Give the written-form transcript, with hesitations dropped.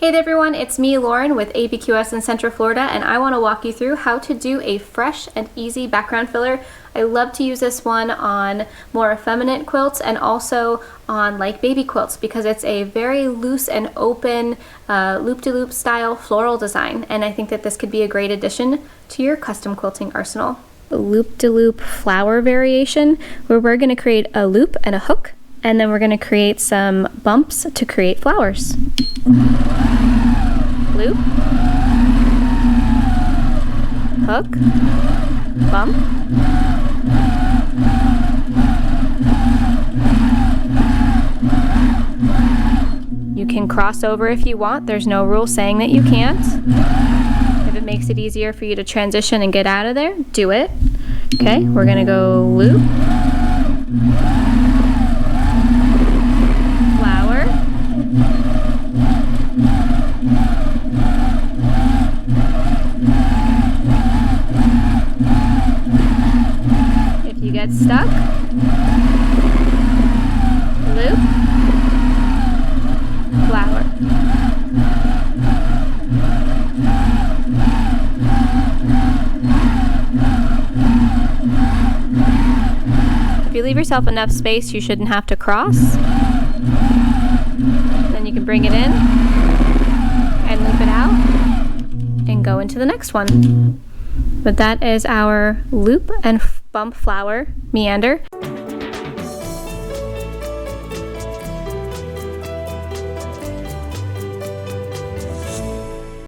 Hey there everyone, it's me Lauren with APQS in Central Florida, and I want to walk you through how to do a fresh and easy background filler. I love to use this one on more effeminate quilts and also on like baby quilts because it's a very loose and open loop-de-loop style floral design, and I think that this could be a great addition to your custom quilting arsenal. Loop-de-loop flower variation where we're going to create a loop and a hook, and then we're going to create some bumps to create flowers. Loop, hook, bump, you can cross over if you want. There's no rule saying that you can't. If it makes it easier for you to transition and get out of there, do it. Okay, we're gonna go loop, flower, if you get stuck, loop, flower. If you leave yourself enough space, you shouldn't have to cross. Then you can bring it in and loop it out and go into the next one. But that is our loop and bump flower meander.